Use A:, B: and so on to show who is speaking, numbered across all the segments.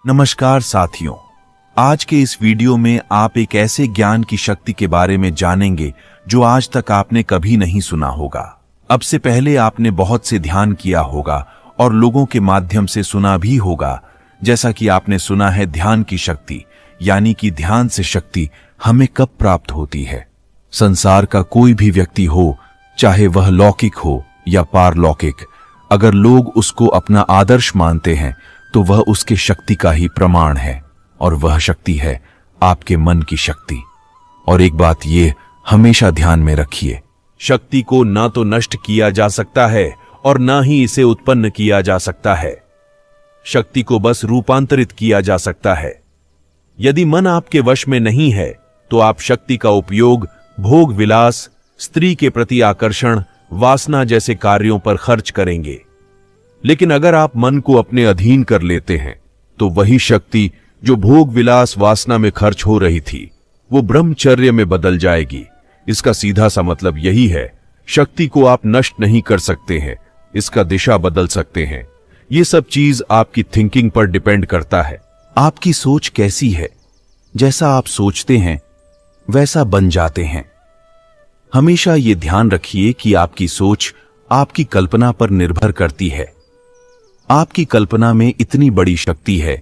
A: नमस्कार साथियों, आज के इस वीडियो में आप एक ऐसे ज्ञान की शक्ति के बारे में जानेंगे जो आज तक आपने कभी नहीं सुना होगा। अब से पहले आपने बहुत से ध्यान किया होगा और लोगों के माध्यम से सुना भी होगा, जैसा कि आपने सुना है ध्यान की शक्ति, यानी कि ध्यान से शक्ति हमें कब प्राप्त होती है। संसार का कोई भी व्यक्ति हो, चाहे वह लौकिक हो या पारलौकिक, अगर लोग उसको अपना आदर्श मानते हैं तो वह उसके शक्ति का ही प्रमाण है, और वह शक्ति है आपके मन की शक्ति। और एक बात ये हमेशा ध्यान में रखिए, शक्ति को ना तो नष्ट किया जा सकता है और ना ही इसे उत्पन्न किया जा सकता है। शक्ति को बस रूपांतरित किया जा सकता है। यदि मन आपके वश में नहीं है तो आप शक्ति का उपयोग भोग विलास, स्त्री के प्रति आकर्षण, वासना जैसे कार्यों पर खर्च करेंगे। लेकिन अगर आप मन को अपने अधीन कर लेते हैं तो वही शक्ति जो भोग विलास वासना में खर्च हो रही थी वो ब्रह्मचर्य में बदल जाएगी। इसका सीधा सा मतलब यही है, शक्ति को आप नष्ट नहीं कर सकते हैं, इसका दिशा बदल सकते हैं। ये सब चीज आपकी थिंकिंग पर डिपेंड करता है। आपकी सोच कैसी है, जैसा आप सोचते हैं वैसा बन जाते हैं। हमेशा ये ध्यान रखिए कि आपकी सोच आपकी कल्पना पर निर्भर करती है। आपकी कल्पना में इतनी बड़ी शक्ति है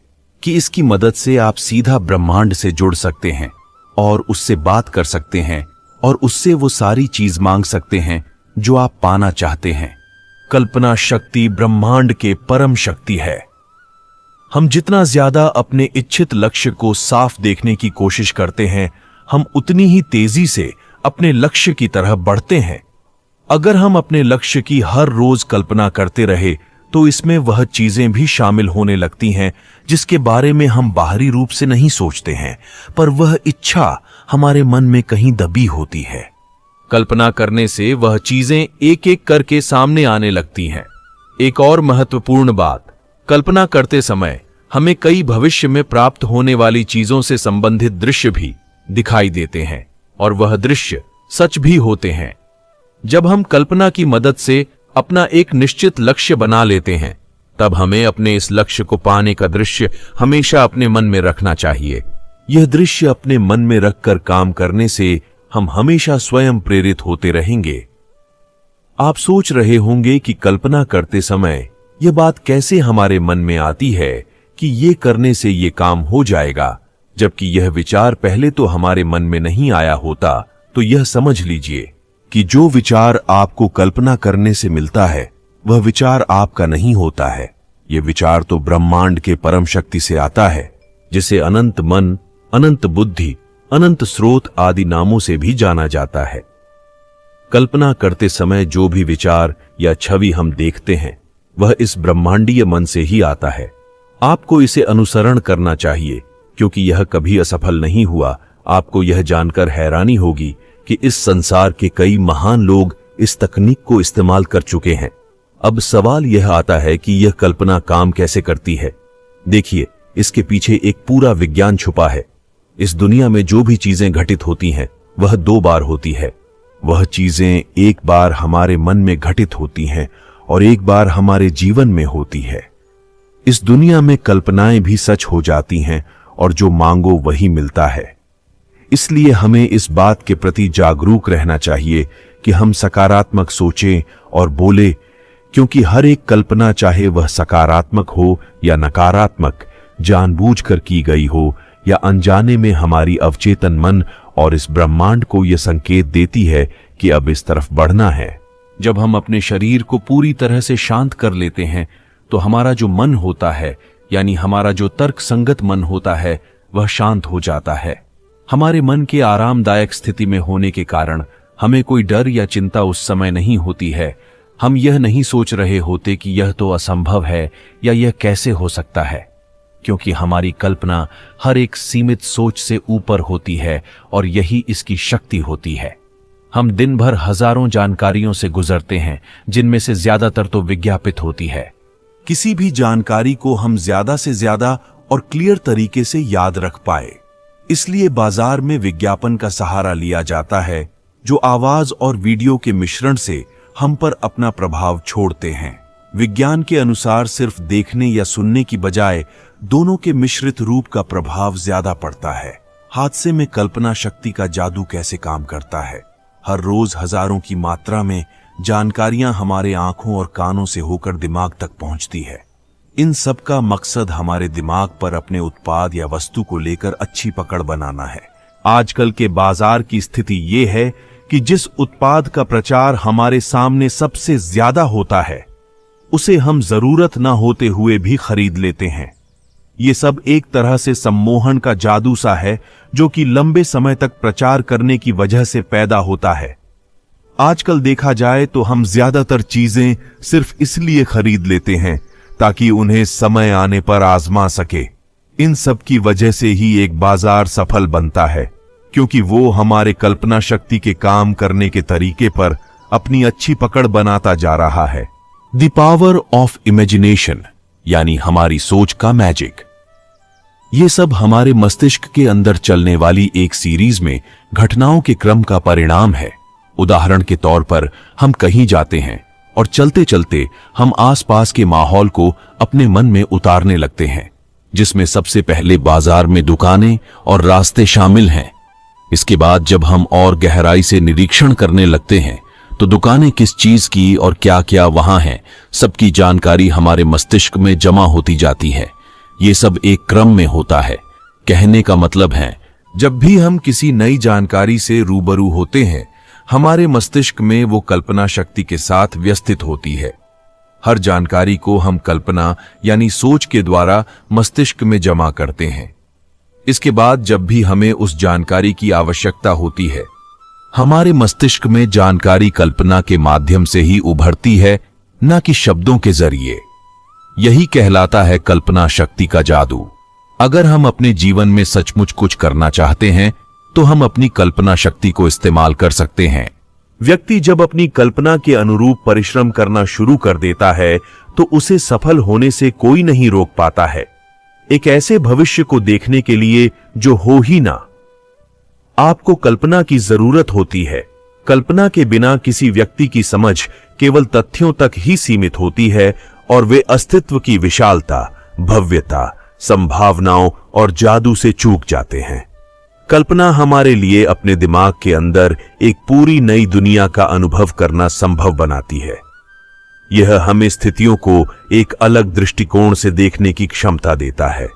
A: कि इसकी मदद से आप सीधा ब्रह्मांड से जुड़ सकते हैं और उससे बात कर सकते हैं और उससे वो सारी चीज मांग सकते हैं जो आप पाना चाहते हैं। कल्पना शक्ति ब्रह्मांड के परम शक्ति है। हम जितना ज्यादा अपने इच्छित लक्ष्य को साफ देखने की कोशिश करते हैं, हम उतनी ही तेजी से अपने लक्ष्य की तरफ बढ़ते हैं। अगर हम अपने लक्ष्य की हर रोज कल्पना करते रहे तो इसमें वह चीजें भी शामिल होने लगती हैं जिसके बारे में हम बाहरी रूप से नहीं सोचते हैं, पर वह इच्छा हमारे मन में कहीं दबी होती है। कल्पना करने से वह चीजें एक एक करके सामने आने लगती हैं। एक और महत्वपूर्ण बात, कल्पना करते समय हमें कई भविष्य में प्राप्त होने वाली चीजों से संबंधित दृश्य भी दिखाई देते हैं और वह दृश्य सच भी होते हैं। जब हम कल्पना की मदद से अपना एक निश्चित लक्ष्य बना लेते हैं, तब हमें अपने इस लक्ष्य को पाने का दृश्य हमेशा अपने मन में रखना चाहिए। यह दृश्य अपने मन में रखकर काम करने से हम हमेशा स्वयं प्रेरित होते रहेंगे। आप सोच रहे होंगे कि कल्पना करते समय यह बात कैसे हमारे मन में आती है कि ये करने से ये काम हो जाएगा, जबकि यह विचार पहले तो हमारे मन में नहीं आया होता। तो यह समझ लीजिए कि जो विचार आपको कल्पना करने से मिलता है वह विचार आपका नहीं होता है। यह विचार तो ब्रह्मांड के परम शक्ति से आता है, जिसे अनंत मन, अनंत बुद्धि, अनंत स्रोत आदि नामों से भी जाना जाता है। कल्पना करते समय जो भी विचार या छवि हम देखते हैं वह इस ब्रह्मांडीय मन से ही आता है। आपको इसे अनुसरण करना चाहिए, क्योंकि यह कभी असफल नहीं हुआ। आपको यह जानकर हैरानी होगी कि इस संसार के कई महान लोग इस तकनीक को इस्तेमाल कर चुके हैं। अब सवाल यह आता है कि यह कल्पना काम कैसे करती है। देखिए, इसके पीछे एक पूरा विज्ञान छुपा है। इस दुनिया में जो भी चीजें घटित होती हैं वह दो बार होती है। वह चीजें एक बार हमारे मन में घटित होती हैं और एक बार हमारे जीवन में होती है। इस दुनिया में कल्पनाएं भी सच हो जाती हैं और जो मांगो वही मिलता है। इसलिए हमें इस बात के प्रति जागरूक रहना चाहिए कि हम सकारात्मक सोचें और बोले, क्योंकि हर एक कल्पना, चाहे वह सकारात्मक हो या नकारात्मक, जानबूझकर की गई हो या अनजाने में, हमारी अवचेतन मन और इस ब्रह्मांड को यह संकेत देती है कि अब इस तरफ बढ़ना है। जब हम अपने शरीर को पूरी तरह से शांत कर लेते हैं तो हमारा जो मन होता है, यानी हमारा जो तर्क संगत मन होता है, वह शांत हो जाता है। हमारे मन के आरामदायक स्थिति में होने के कारण हमें कोई डर या चिंता उस समय नहीं होती है। हम यह नहीं सोच रहे होते कि यह तो असंभव है या यह कैसे हो सकता है, क्योंकि हमारी कल्पना हर एक सीमित सोच से ऊपर होती है और यही इसकी शक्ति होती है। हम दिन भर हजारों जानकारियों से गुजरते हैं, जिनमें से ज्यादातर तो विज्ञापित होती है। किसी भी जानकारी को हम ज्यादा से ज्यादा और क्लियर तरीके से याद रख पाए, इसलिए बाजार में विज्ञापन का सहारा लिया जाता है, जो आवाज और वीडियो के मिश्रण से हम पर अपना प्रभाव छोड़ते हैं। विज्ञान के अनुसार सिर्फ देखने या सुनने की बजाय दोनों के मिश्रित रूप का प्रभाव ज्यादा पड़ता है। हादसे में कल्पना शक्ति का जादू कैसे काम करता है। हर रोज हजारों की मात्रा में जानकारियां हमारे आंखों और कानों से होकर दिमाग तक पहुंचती है। इन सब का मकसद हमारे दिमाग पर अपने उत्पाद या वस्तु को लेकर अच्छी पकड़ बनाना है। आजकल के बाजार की स्थिति ये है कि जिस उत्पाद का प्रचार हमारे सामने सबसे ज्यादा होता है, उसे हम जरूरत न होते हुए भी खरीद लेते हैं। ये सब एक तरह से सम्मोहन का जादू सा है, जो कि लंबे समय तक प्रचार करने की वजह से पैदा होता है। आजकल देखा जाए तो हम ज्यादातर चीजें सिर्फ इसलिए खरीद लेते हैं ताकि उन्हें समय आने पर आजमा सके। इन सब की वजह से ही एक बाजार सफल बनता है, क्योंकि वो हमारे कल्पना शक्ति के काम करने के तरीके पर अपनी अच्छी पकड़ बनाता जा रहा है। द पावर ऑफ इमेजिनेशन, यानी हमारी सोच का मैजिक। ये सब हमारे मस्तिष्क के अंदर चलने वाली एक सीरीज में घटनाओं के क्रम का परिणाम है। उदाहरण के तौर पर हम कहीं जाते हैं और चलते चलते हम आसपास के माहौल को अपने मन में उतारने लगते हैं, जिसमें सबसे पहले बाजार में दुकानें और रास्ते शामिल हैं। इसके बाद जब हम और गहराई से निरीक्षण करने लगते हैं तो दुकानें किस चीज की और क्या क्या वहां है, सबकी जानकारी हमारे मस्तिष्क में जमा होती जाती है। ये सब एक क्रम में होता है। कहने का मतलब है, जब भी हम किसी नई जानकारी से रूबरू होते हैं, हमारे मस्तिष्क में वो कल्पना शक्ति के साथ व्यवस्थित होती है। हर जानकारी को हम कल्पना यानी सोच के द्वारा मस्तिष्क में जमा करते हैं। इसके बाद जब भी हमें उस जानकारी की आवश्यकता होती है, हमारे मस्तिष्क में जानकारी कल्पना के माध्यम से ही उभरती है, न कि शब्दों के जरिए। यही कहलाता है कल्पना शक्ति का जादू। अगर हम अपने जीवन में सचमुच कुछ करना चाहते हैं तो हम अपनी कल्पना शक्ति को इस्तेमाल कर सकते हैं। व्यक्ति जब अपनी कल्पना के अनुरूप परिश्रम करना शुरू कर देता है तो उसे सफल होने से कोई नहीं रोक पाता है। एक ऐसे भविष्य को देखने के लिए जो हो ही ना। आपको कल्पना की जरूरत होती है। कल्पना के बिना किसी व्यक्ति की समझ केवल तथ्यों तक ही सीमित होती है और वे अस्तित्व की विशालता, भव्यता, संभावनाओं और जादू से चूक जाते हैं। कल्पना हमारे लिए अपने दिमाग के अंदर एक पूरी नई दुनिया का अनुभव करना संभव बनाती है। यह हमें स्थितियों को एक अलग दृष्टिकोण से देखने की क्षमता देता है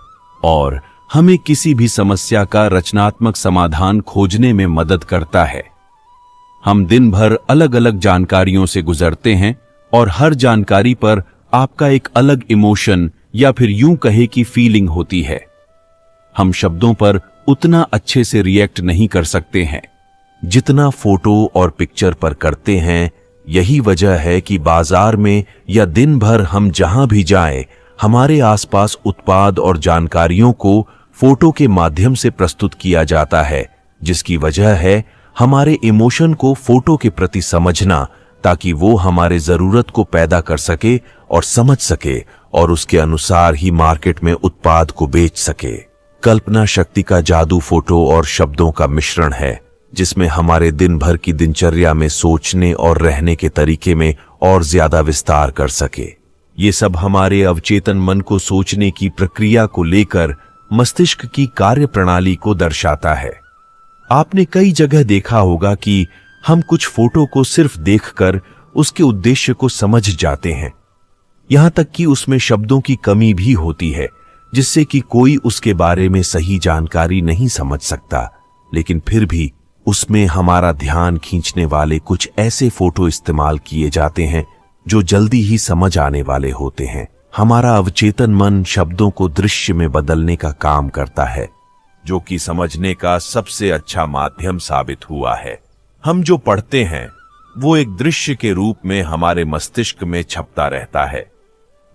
A: और हमें किसी भी समस्या का रचनात्मक समाधान खोजने में मदद करता है। हम दिन भर अलग अलग जानकारियों से गुजरते हैं और हर जानकारी पर आपका एक अलग इमोशन या फिर यूं कहे कि फीलिंग होती है। हम शब्दों पर उतना अच्छे से रिएक्ट नहीं कर सकते हैं जितना फोटो और पिक्चर पर करते हैं। यही वजह है कि बाजार में या दिन भर हम जहां भी जाएं, हमारे आसपास उत्पाद और जानकारियों को फोटो के माध्यम से प्रस्तुत किया जाता है, जिसकी वजह है हमारे इमोशन को फोटो के प्रति समझना, ताकि वो हमारे जरूरत को पैदा कर सके और समझ सके और उसके अनुसार ही मार्केट में उत्पाद को बेच सके। कल्पना शक्ति का जादू फोटो और शब्दों का मिश्रण है, जिसमें हमारे दिन भर की दिनचर्या में सोचने और रहने के तरीके में और ज्यादा विस्तार कर सके। ये सब हमारे अवचेतन मन को सोचने की प्रक्रिया को लेकर मस्तिष्क की कार्य प्रणाली को दर्शाता है। आपने कई जगह देखा होगा कि हम कुछ फोटो को सिर्फ देखकर उसके उद्देश्य को समझ जाते हैं, यहां तक कि उसमें शब्दों की कमी भी होती है, जिससे कि कोई उसके बारे में सही जानकारी नहीं समझ सकता। लेकिन फिर भी उसमें हमारा ध्यान खींचने वाले कुछ ऐसे फोटो इस्तेमाल किए जाते हैं जो जल्दी ही समझ आने वाले होते हैं। हमारा अवचेतन मन शब्दों को दृश्य में बदलने का काम करता है, जो कि समझने का सबसे अच्छा माध्यम साबित हुआ है। हम जो पढ़ते हैं वो एक दृश्य के रूप में हमारे मस्तिष्क में छपता रहता है।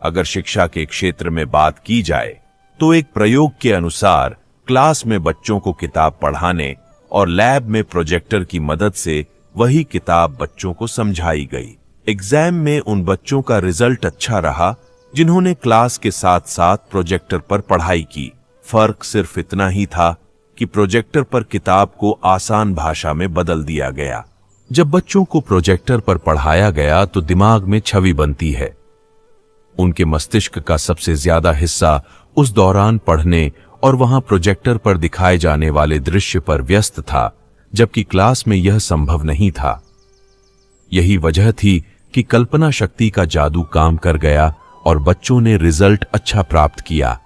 A: अगर शिक्षा के क्षेत्र में बात की जाए तो एक प्रयोग के अनुसार क्लास में बच्चों को किताब पढ़ाने और लैब में प्रोजेक्टर की मदद से वही किताब बच्चों को समझाई गई। एग्जाम में उन बच्चों का रिजल्ट अच्छा रहा जिन्होंने क्लास के साथ साथ प्रोजेक्टर पर पढ़ाई की। फर्क सिर्फ इतना ही था कि प्रोजेक्टर पर किताब को आसान भाषा में बदल दिया गया। जब बच्चों को प्रोजेक्टर पर पढ़ाया गया तो दिमाग में छवि बनती है। उनके मस्तिष्क का सबसे ज्यादा हिस्सा उस दौरान पढ़ने और वहां प्रोजेक्टर पर दिखाए जाने वाले दृश्य पर व्यस्त था, जबकि क्लास में यह संभव नहीं था। यही वजह थी कि कल्पना शक्ति का जादू काम कर गया और बच्चों ने रिजल्ट अच्छा प्राप्त किया।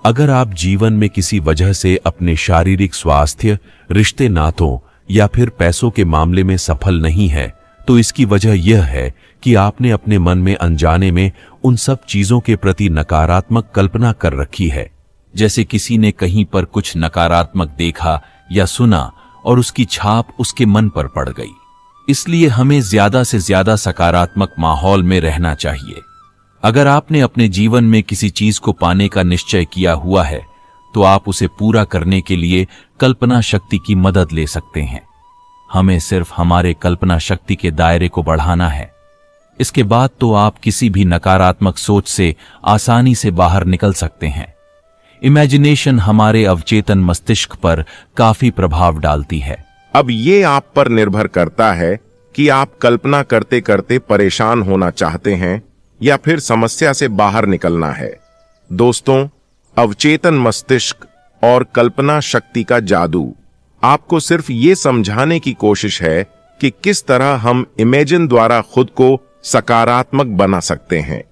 A: अगर आप जीवन में किसी वजह से अपने शारीरिक स्वास्थ्य, रिश्ते नातों या फिर पैसों के मामले में सफल नहीं है, तो इसकी वजह यह है कि आपने अपने मन में अनजाने में उन सब चीजों के प्रति नकारात्मक कल्पना कर रखी है। जैसे किसी ने कहीं पर कुछ नकारात्मक देखा या सुना और उसकी छाप उसके मन पर पड़ गई। इसलिए हमें ज्यादा से ज्यादा सकारात्मक माहौल में रहना चाहिए। अगर आपने अपने जीवन में किसी चीज को पाने का निश्चय किया हुआ है, तो आप उसे पूरा करने के लिए कल्पना शक्ति की मदद ले सकते हैं। हमें सिर्फ हमारे कल्पना शक्ति के दायरे को बढ़ाना है। इसके बाद तो आप किसी भी नकारात्मक सोच से आसानी से बाहर निकल सकते हैं। इमेजिनेशन हमारे अवचेतन मस्तिष्क पर काफी प्रभाव डालती है।
B: अब ये आप पर निर्भर करता है कि आप कल्पना करते करते परेशान होना चाहते हैं या फिर समस्या से बाहर निकलना है। दोस्तों, अवचेतन मस्तिष्क और कल्पना शक्ति का जादू आपको सिर्फ ये समझाने की कोशिश है कि किस तरह हम इमेजिन द्वारा खुद को सकारात्मक बना सकते हैं।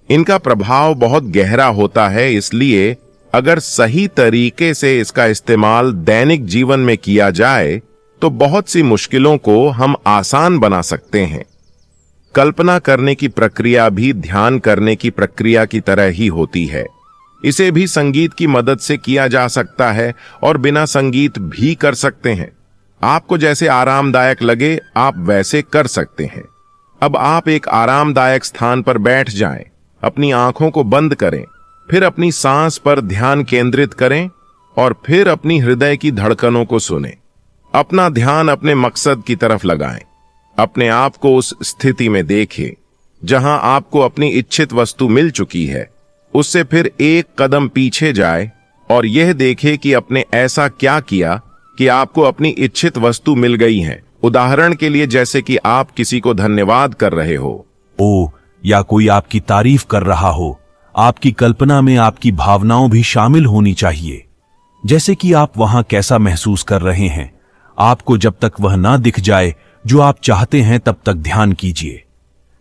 B: इनका प्रभाव बहुत गहरा होता है, इसलिए अगर सही तरीके से इसका इस्तेमाल दैनिक जीवन में किया जाए तो बहुत सी मुश्किलों को हम आसान बना सकते हैं। कल्पना करने की प्रक्रिया भी ध्यान करने की प्रक्रिया की तरह ही होती है। इसे भी संगीत की मदद से किया जा सकता है और बिना संगीत भी कर सकते हैं। आपको जैसे आरामदायक लगे आप वैसे कर सकते हैं। अब आप एक आरामदायक स्थान पर बैठ जाएं, अपनी आंखों को बंद करें, फिर अपनी सांस पर ध्यान केंद्रित करें और फिर अपनी हृदय की धड़कनों को सुनें। अपना ध्यान अपने मकसद की तरफ लगाएं। अपने आप को उस स्थिति में देखें जहां आपको अपनी इच्छित वस्तु मिल चुकी है। उससे फिर एक कदम पीछे जाए और यह देखे कि आपने ऐसा क्या किया कि आपको अपनी इच्छित वस्तु मिल गई है। उदाहरण के लिए, जैसे कि आप किसी को धन्यवाद कर रहे हो,
A: या कोई आपकी तारीफ कर रहा हो। आपकी कल्पना में आपकी भावनाओं भी शामिल होनी चाहिए, जैसे कि आप वहां कैसा महसूस कर रहे हैं। आपको जब तक वह ना दिख जाए जो आप चाहते हैं, तब तक ध्यान कीजिए।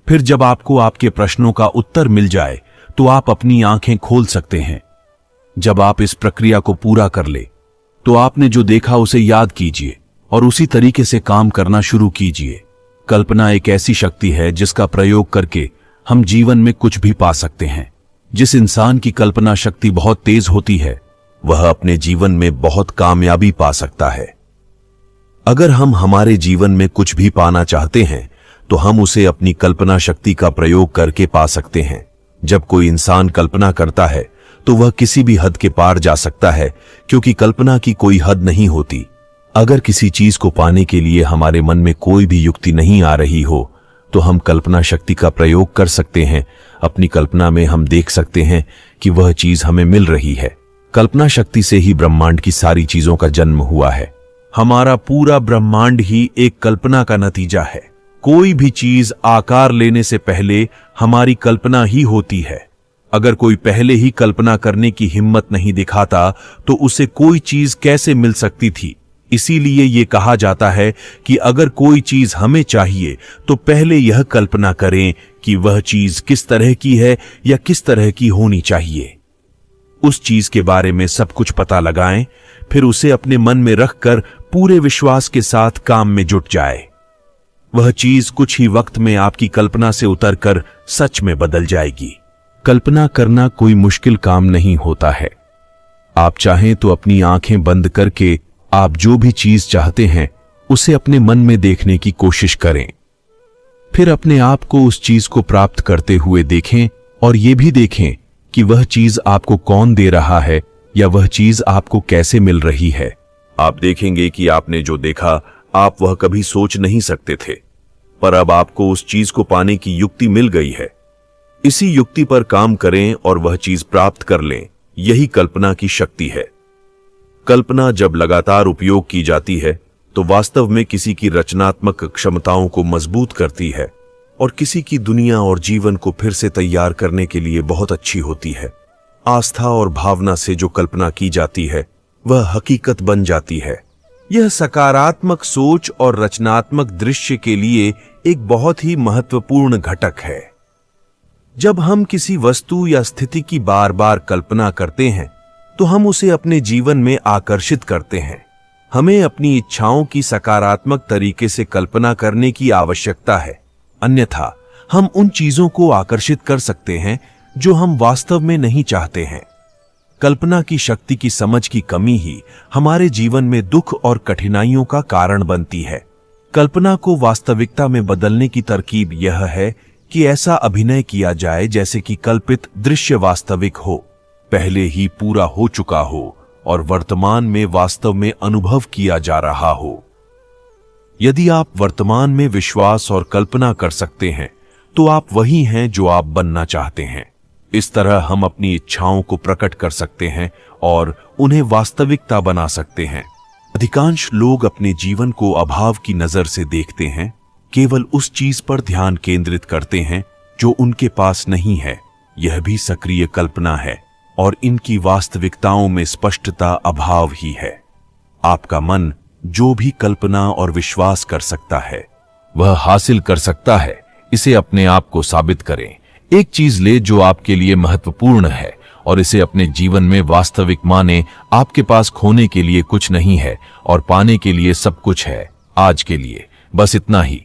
A: फिर जब आपको आपके प्रश्नों का उत्तर मिल जाए तो आप अपनी आंखें खोल सकते हैं। जब आप इस प्रक्रिया को पूरा कर ले तो आपने जो देखा उसे याद कीजिए और उसी तरीके से काम करना शुरू कीजिए। कल्पना एक ऐसी शक्ति है जिसका प्रयोग करके हम जीवन में कुछ भी पा सकते हैं। जिस इंसान की कल्पना शक्ति बहुत तेज होती है, वह अपने जीवन में बहुत कामयाबी पा सकता है। अगर हम हमारे जीवन में कुछ भी पाना चाहते हैं तो हम उसे अपनी कल्पना शक्ति का प्रयोग करके पा सकते हैं। जब कोई इंसान कल्पना करता है तो वह किसी भी हद के पार जा सकता है, क्योंकि कल्पना की कोई हद नहीं होती। अगर किसी चीज को पाने के लिए हमारे मन में कोई भी युक्ति नहीं आ रही हो तो हम कल्पना शक्ति का प्रयोग कर सकते हैं। अपनी कल्पना में हम देख सकते हैं कि वह चीज हमें मिल रही है। कल्पना शक्ति से ही ब्रह्मांड की सारी चीजों का जन्म हुआ है। हमारा पूरा ब्रह्मांड ही एक कल्पना का नतीजा है। कोई भी चीज आकार लेने से पहले हमारी कल्पना ही होती है। अगर कोई पहले ही कल्पना करने की हिम्मत नहीं दिखाता तो उसे कोई चीज कैसे मिल सकती थी। इसीलिए ये कहा जाता है कि अगर कोई चीज हमें चाहिए तो पहले यह कल्पना करें कि वह चीज किस तरह की है या किस तरह की होनी चाहिए। उस चीज के बारे में सब कुछ पता लगाएं, फिर उसे अपने मन में रखकर पूरे विश्वास के साथ काम में जुट जाए। वह चीज कुछ ही वक्त में आपकी कल्पना से उतरकर सच में बदल जाएगी। कल्पना करना कोई मुश्किल काम नहीं होता है। आप चाहें तो अपनी आंखें बंद करके आप जो भी चीज चाहते हैं उसे अपने मन में देखने की कोशिश करें। फिर अपने आप को उस चीज को प्राप्त करते हुए देखें और यह भी देखें कि वह चीज आपको कौन दे रहा है या वह चीज आपको कैसे मिल रही है। आप देखेंगे कि आपने जो देखा आप वह कभी सोच नहीं सकते थे, पर अब आपको उस चीज को पाने की युक्ति मिल गई है। इसी युक्ति पर काम करें और वह चीज प्राप्त कर लें। यही कल्पना की शक्ति है। कल्पना जब लगातार उपयोग की जाती है तो वास्तव में किसी की रचनात्मक क्षमताओं को मजबूत करती है और किसी की दुनिया और जीवन को फिर से तैयार करने के लिए बहुत अच्छी होती है। आस्था और भावना से जो कल्पना की जाती है वह हकीकत बन जाती है। यह सकारात्मक सोच और रचनात्मक दृश्य के लिए एक बहुत ही महत्वपूर्ण घटक है। जब हम किसी वस्तु या स्थिति की बार बार कल्पना करते हैं तो हम उसे अपने जीवन में आकर्षित करते हैं। हमें अपनी इच्छाओं की सकारात्मक तरीके से कल्पना करने की आवश्यकता है, अन्यथा हम उन चीजों को आकर्षित कर सकते हैं जो हम वास्तव में नहीं चाहते हैं। कल्पना की शक्ति की समझ की कमी ही हमारे जीवन में दुख और कठिनाइयों का कारण बनती है। कल्पना को वास्तविकता में बदलने की तरकीब यह है कि ऐसा अभिनय किया जाए जैसे कि कल्पित दृश्य वास्तविक हो, पहले ही पूरा हो चुका हो और वर्तमान में वास्तव में अनुभव किया जा रहा हो। यदि आप वर्तमान में विश्वास और कल्पना कर सकते हैं तो आप वही हैं जो आप बनना चाहते हैं। इस तरह हम अपनी इच्छाओं को प्रकट कर सकते हैं और उन्हें वास्तविकता बना सकते हैं। अधिकांश लोग अपने जीवन को अभाव की नजर से देखते हैं, केवल उस चीज पर ध्यान केंद्रित करते हैं जो उनके पास नहीं है। यह भी सक्रिय कल्पना है और इनकी वास्तविकताओं में स्पष्टता अभाव ही है। आपका मन जो भी कल्पना और विश्वास कर सकता है वह हासिल कर सकता है। इसे अपने आप को साबित करें। एक चीज ले जो आपके लिए महत्वपूर्ण है और इसे अपने जीवन में वास्तविक माने। आपके पास खोने के लिए कुछ नहीं है और पाने के लिए सब कुछ है। आज के लिए बस इतना ही।